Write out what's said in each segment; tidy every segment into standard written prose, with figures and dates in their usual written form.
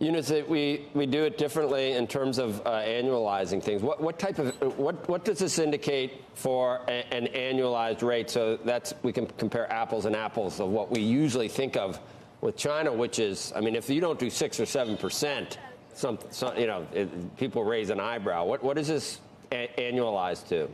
Eunice, we do it differently in terms of annualizing things. What does this indicate for an annualized rate? So we can compare apples and apples of what we usually think of with China, which is, I mean, if you don't do 6 or 7%, people raise an eyebrow. What is this annualized to?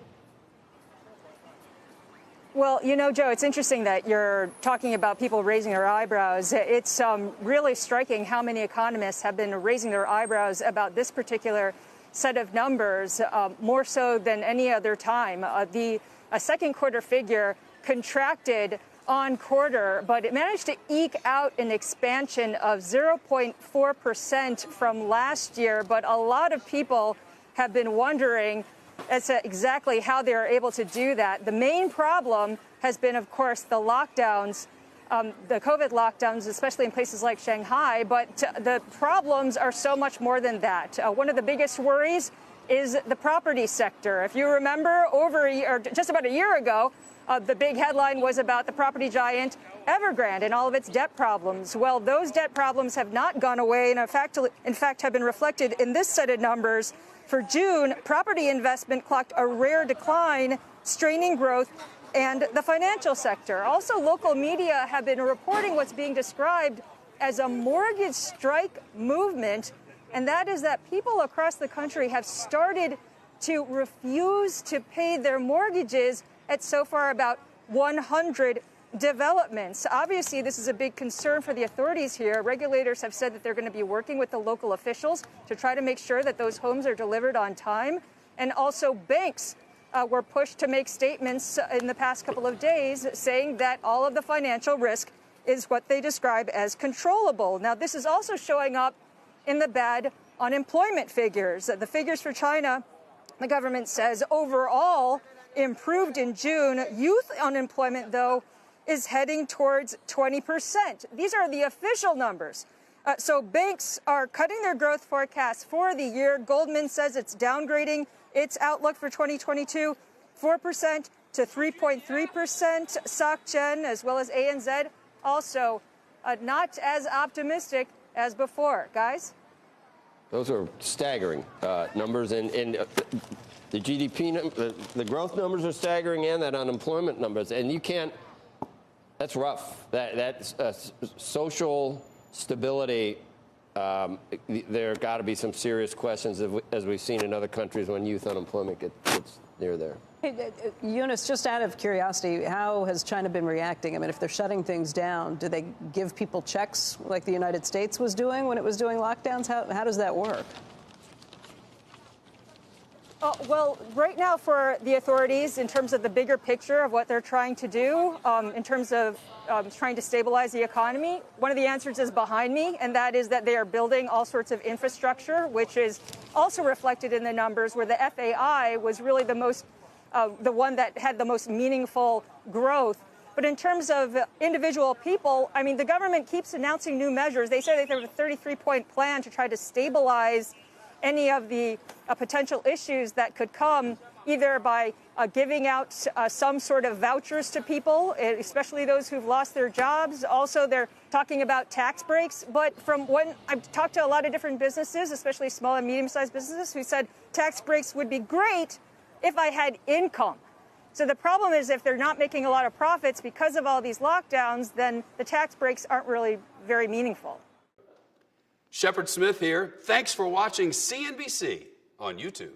Well, Joe, it's interesting that you're talking about people raising their eyebrows. It's really striking how many economists have been raising their eyebrows about this particular set of numbers, more so than any other time. The second quarter figure contracted on quarter, but it managed to eke out an expansion of 0.4% from last year. But a lot of people have been wondering as to exactly how they are able to do that. The main problem has been, of course, the lockdowns, the COVID lockdowns, especially in places like Shanghai. But the problems are so much more than that. One of the biggest worries is the property sector. If you remember, just about a year ago, the big headline was about the property giant Evergrande and all of its debt problems. Well, those debt problems have not gone away, and in fact have been reflected in this set of numbers. For June, property investment clocked a rare decline, straining growth and the financial sector. Also, local media have been reporting what's being described as a mortgage strike movement, and that is that people across the country have started to refuse to pay their mortgages at so far about 100 developments. Obviously, this is a big concern for the authorities here. Regulators have said that they're going to be working with the local officials to try to make sure that those homes are delivered on time. And also banks were pushed to make statements in the past couple of days saying that all of the financial risk is what they describe as controllable. Now, this is also showing up in the bad unemployment figures. The figures for China, the government says, overall improved in June. Youth unemployment, though, is heading towards 20%. These are the official numbers. So banks are cutting their growth forecasts for the year. Goldman says it's downgrading its outlook for 2022, 4% to 3.3%. SocGen, as well as ANZ, also not as optimistic as before. Guys? Those are staggering numbers. And the GDP, the growth numbers are staggering, and that unemployment numbers. And you can't. That's rough. That's social stability. There got to be some serious questions, as we've seen in other countries when youth unemployment gets near there. Hey, Eunice, just out of curiosity, how has China been reacting? I mean, if they're shutting things down, do they give people checks like the United States was doing when it was doing lockdowns? How does that work? Well, right now for the authorities, in terms of the bigger picture of what they're trying to do, in terms of trying to stabilize the economy, one of the answers is behind me, and that is that they are building all sorts of infrastructure, which is also reflected in the numbers where the FAI was really the one that had the most meaningful growth. But in terms of individual people, I mean, the government keeps announcing new measures. They say that they have a 33-point plan to try to stabilize any of the potential issues that could come, either by giving out some sort of vouchers to people, especially those who've lost their jobs. Also, they're talking about tax breaks. But from when I've talked to a lot of different businesses, especially small and medium-sized businesses, who said tax breaks would be great if I had income. So the problem is if they're not making a lot of profits because of all these lockdowns, then the tax breaks aren't really very meaningful. Shepard Smith here. Thanks for watching CNBC on YouTube.